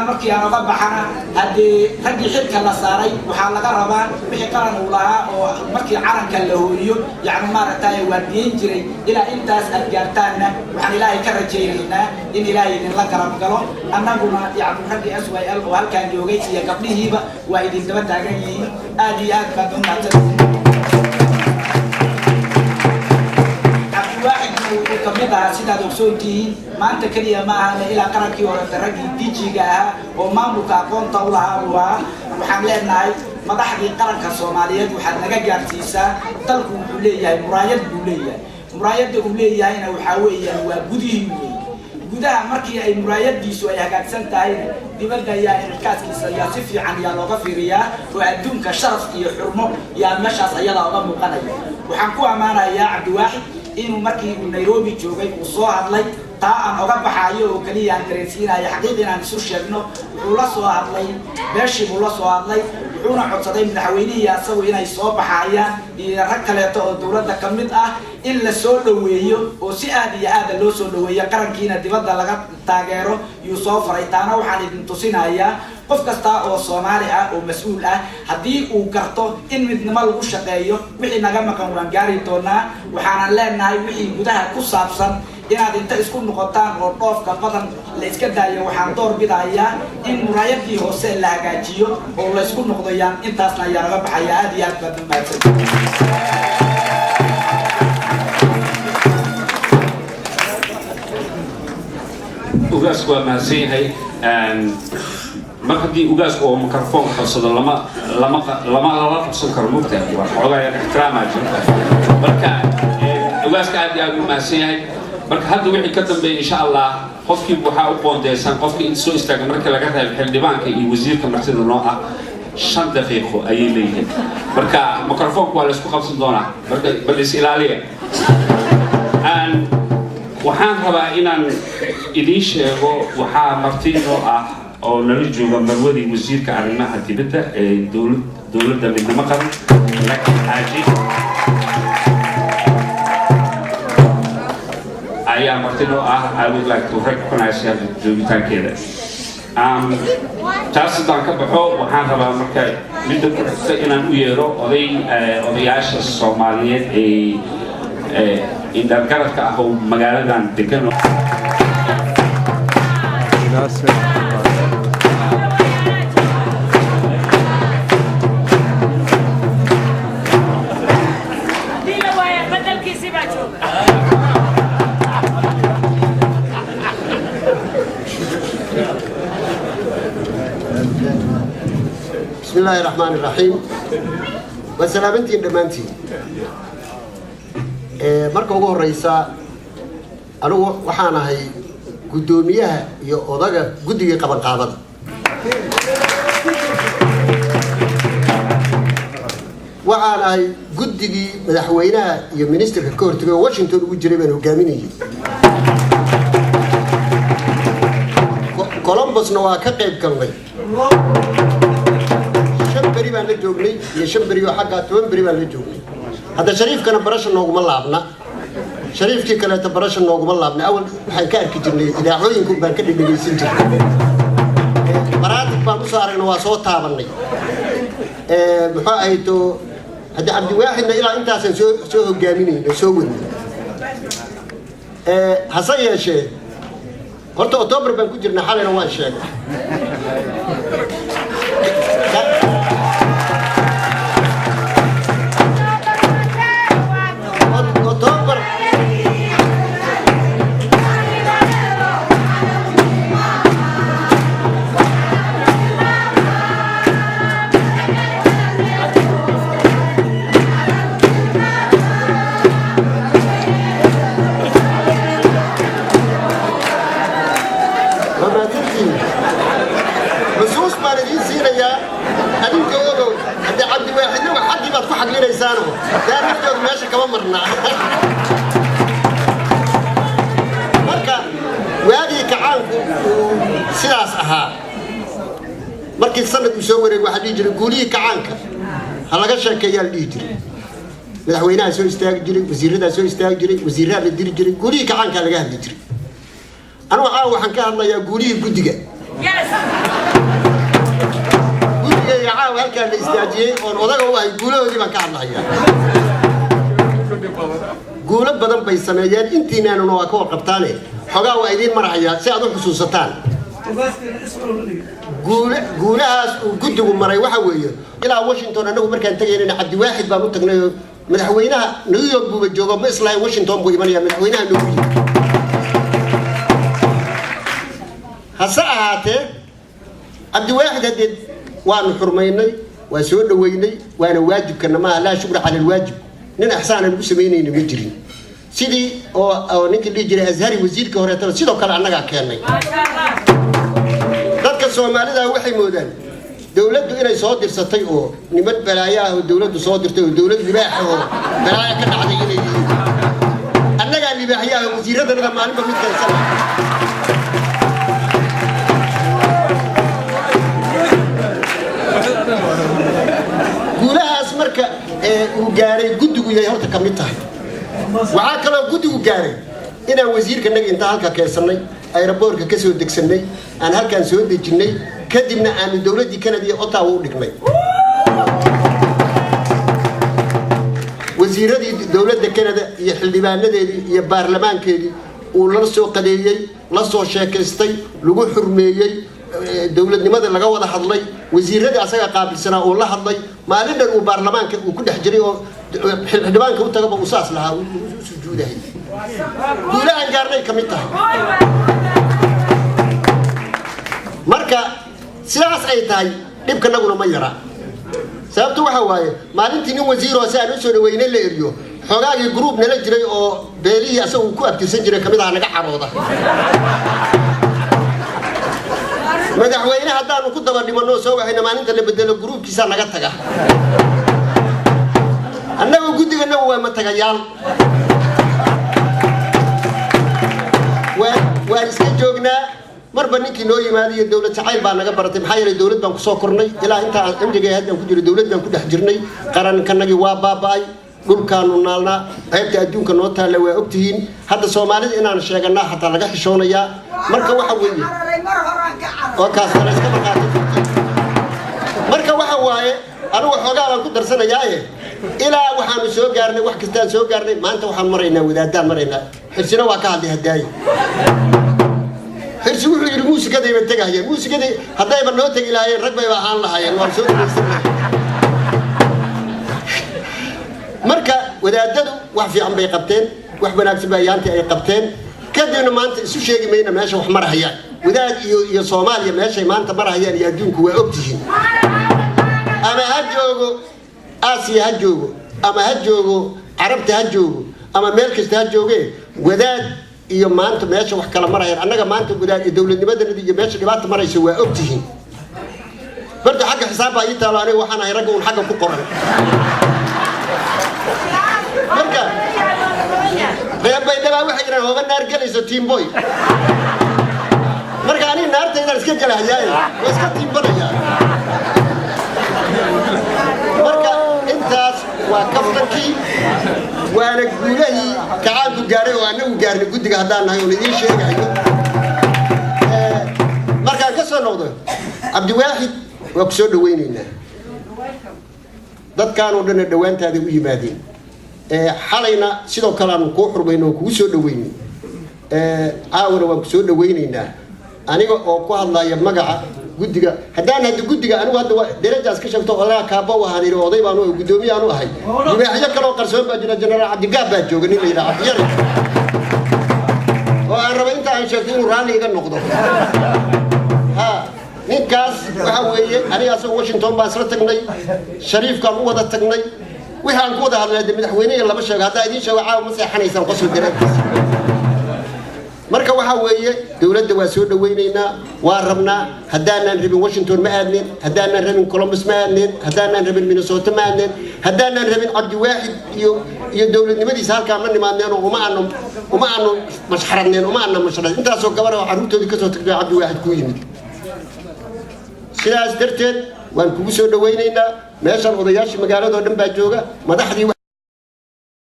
markii aan uga baxana haddii raggii xilka la saaray waxaa laga rabaa wixii qaran uu lahaa oo markii calanka la hooyo yacni maaragtay waardiyeyn jiray ilaa intaas aad gaartaanna waxaan ilaahay ka rajaynaynaa in ilaahay idinla garab galo annaguna yacni raggii SYL oo halkaan joogay iyo gabdhihiiba waa idin daba taagan yihiin aad iyo aad baad u mahadsantihiin kamid ah sidaad ogsoontihiin maanta kaliya ma ahana ilaa qarankii hore raggii dijiga ahaa oo maamulka aqoonta u lahaa waxaan leenahay madaxdii qaranka Soomaaliyeed waxaad naga gaarsiisaa dalku wuxuu leeyahay muraayad buu leeyahay muraayadda uu leeyahayna waxaa weeyaan waa gudihii gudaha markii ay muraayadiisu ay hagaagsan tahay dibadda ayaa irkaaskiisa ayaa si fiican ayaa looga fiiriyaa oo adduunka sharaf iyo xurmo yaa meeshaas ayada uga muuqanaya waxaan ku amaanayaa Cabdiwaaxid inuu markii uu Nairobi joogay uu soo hadlay taa aan uga baxayo oo kaliya aan dareensiinayo xaqiiqdii inaan isu sheegno wuxuu la soo hadlay beeshii buu la soo hadlay wuxuuna codsaday madaxweynihii asagu inay soo baxayaan iyo rag kaleeto oo dowladda ka mid ah in la soo dhaweeyo oo si aad iyo aad loo soo dhaweeyo qarankiina dibadda laga taageero iyo soo faray taana waxaan idin tusinayaa qof kasta oo Soomaali ah oo mas'uul ah hadii uu garto in midnimo lagu shaqeeyo wixii naga maqan waan gaari doonaa waxaan leenahay wixii gudaha ku saabsan inaad inta isku noqotaan oo dhoofka badan la iska daayo waxaan door bidayaa in muraayadii hoose la hagaajiyo oo la isku noqdayaan intaasna ayaa laga baxaya aad iyo aad baad u mahadsantihiin ugaas waa mahadsanyahay mar haddii ugaasku oo microphone qabsado lama qabsan karo mugta waa xoogaa ixtiraamaa jirta marka ugaaska aad iyo aad u mahadsanyahay marka hadda wixii ka dambeeya insha Allah qofkii waxaa u qoondeysan qofkii in soo istaaga marka laga reebo xildhibaanka iyo wasiirka martida noo ah 5 daqiiqo ayay leeyihiin marka microphone waa la isku qabsan doonaa marka bal is ilaaliya waxaan rabaa inaan idiin sheego waxaa martino ah oo nala jooga marwadii wasiirka arrimaha dibadda ee dowladda midnimo qaran laakiin xaaji ayaa martino ah I would like to recognize her joogitaankeeda taas haddaan ka baxo waxaan rabaa marka midda ku xigta inaan u yeero odayaasha Soomaaliyeed ee indhalgaradka ah oo magaaladan degan بسم الله الرحمن الرحيم وسلامتي دمانتي marka ugu horeysa anigu waxaan ahay gudoomiyaha iyo odaga guddiga qaban qaabada waxaan ahay guddigii madaxweynaha iyo ministerka ka hortagay Washington ugu jiray baan hogaaminayay Columbusna waa ka qayb galnay beri baan la joognay iyo 5 beri oo xagga 10 beri baan la joognay هذا شريف كان برشة نوغم اللعبنا شريف كي كلا تبرشة نوغم اللعبنا أول حكاية كجني إذا عوينكم بنكدي بيجيسين جد مراتب بمصار إنه صوت تابني بحاجته هذا عبد واحد إلى أنت عشان شو جاميني شو حصية شيء قلت أكتوبر بنكجرنا حالنا وان شيء markii sanadku soo wareeg waxa dhigi guuliyi kacaanka halaga sheekeeyaa dhigi jiray madaxweynaha soo istaagi jiray wasiirada soo istaagi jiray wasiirada la diri jiray guuliyi kacaanka laga hadli jiray anu waxaan ka hadlayaa guuliyi guddiga guriga iyo caawa halkaan la istaajiyey oon odaga u ahay guulahoodii baan ka hadlahayaa guulo badan bay sameeyeen intiinaanuna waa ka warqabtaane xogaa waa idiin marahayaa si aad u xusuusataan guulahaas uu guddigu maray waxa weeye ilaa Washington anagu markaan tagaynayna Cabdiwaaxid baan u tagnay madaxweynaha New York buu joogo ma islaahay Washington buu imanaya madaxweynaha New York hasa ahaatee Cabdiwaaxid hadii waanu xurmaynay waa soo dhaweynay waana waajibkana ma la shukra cala alwaajib nin ahsaan aan u sameeynayna ma jirin sidii oo ninkii dhigi jiray Azhari wasiirka hore sidoo kale annaga keenay dadka Soomaalida waxay moodaan dawladdu inay soo dirsatay oo niman balaayaa oo dawladdu soo dirtay oo dawlad libaax oo balaaya ka dhacday inay annaga libaaxyaha wasiiradana maalinba mid ka sabab guulahaas marka uu gaaray guddigu yahay horta kamid tahay waxa kale oo guddigu gaaray inaan wasiirka naga inta halka keensanay aeroboortka ka soo degsanay aan halkaan soo dejinay kadibna aan dawladii Canada iyo Ottawa u dhignay wasiiradii dawladda Canada iyo xildhibaanadeedii iyo baarlamaankeedii uu la soo qadeeyay la soo sheekaystay lagu xurmeeyay dawladnimada laga wada hadlay wasiiradii asaga qaabilsanaa oo la hadlay maalin dhan uu baarlamaanka uu ku dhex jiray oo xildhibaanka u tagaba uu saas lahaa uu sujuuday guulahan gaarnay kamid tahay marka sidaas ay tahay dhibkanaguna ma yara sababtu waxa waaye maalintii nin wasiir oo saan u soo dhaweynay la eriyo xogaagii group nala jiray oo beelihii asagu ku abtirsan jiray kamid ah naga carooda madaxweynaha haddaanu ku daba dhimano soo waxayna maalinta la bedelo groupkiisa naga taga annagu guddigana waa ma tagayaan waan iska joognaa marba ninkii noo yimaadiyo dawlad jacayl baa naga baratay maxaa yeelay dawlad baan ku soo kornay ilaa inta amniga hadda ku jiro dawlad baan ku dhex jirnay qarankanagi waa baaba'ay dhulkaanu naalnaa qaybta adduunka noo taala waa ogtihiin hadda Soomaalida inaan sheeganaa xataa laga xishoonayaa marka waxa weeye oo kaas la iska maqaatay marka waxa waaye anigu xogaa baan ku darsanayaa ilaa waxaanu soo gaarnay wax kasta soo gaarnay maanta waxaan maraynaa wadaadaan maraynaa xirsina waa ka hadlay hadaay xirsi wuxuu yiri muusikada ay tagayeen muusikada hadayba noo tagi lahaayeen rag bay ahaan lahaayeen waan soo dhameystirnay marka wadaadadu wax fiican bay qabteen wax wanaagsan bay yaantii ay qabteen kadibna maanta isu sheegi mayna meesha wax marahayaan wadaad iyo Soomaaliya meesha maanta marahayaan iyo adduunku waa ogtihiin ama ha joogo Aasiya ha joogo ama ha joogo Carabta ha joogo ama meel kasta ha jooge wadaad iyo maanta meesha wax kala marayaan annaga maanta wadaad dawladnimadana iyo meesha dhibaato marayso waa ogtihiin barta xagga xisaab ay taalaanay waxaan ay rag uun xagga ku qoran marka bay daba waxa jiraan hooga naar galayso team boy marka ani naartayda iska jalaayay waa iska team banaya marka intaas waa kaftankii waana guulahii kacaanku gaaray oo anagu gaarnay guddiga haddaan nahay oo idiin sheegayo markaan ka soo noqdo Cabdiwaaxid waa ku soo dhaweynaynaa dadkaan oo dhan dhawaantaada u yimaadeen xalayna sidoo kale aan ku xurmayno ku soo dhaweynay caawina waan ku soo dhaweynaynaa aniga oo ku hadlaya magaca guddiga haddaan hadda guddiga anigu hadda darajaas ka sheegto odaa kaaba waxaan iri oday baan oo gudoomiye aan u ahay libaaxyo kale oo qarsoon baa jira General Cabdigaab baa jooga nin la yiraahdo Cabdiyar oo aan rabo inta aan sheegtay inuu raali iga noqdo ninkaas waxa weeye aniga asoo Washington baan isla tagnay Shariifkaan u wada tagnay waxaan ku wada hadlay madaxweynaha laba sheeg hadda idin sheego caawa ma seexanaysan qosol daraadkiisa marka waxa weeye dawladda waa soo dhaweynaynaa waa rabnaa hadaanan rabin Washington ma aadneen hadaanan rabin Columbus ma aadneen hadaanan rabin Minnesota ma aadneen hadaanan rabin Cabdiwaaxid iyo dawladnimadiisa halka ma nimaadneen oo uma aanu mashxaradneen uma aanu mashxarad intaas oo gabar oo caruurtoodii ka soo tagtay Cabdiwaaxid ku yimid sidaas darteed waan kugu soo dhaweynaynaa meeshan odayaashii magaalada oo dhan baa jooga madaxdii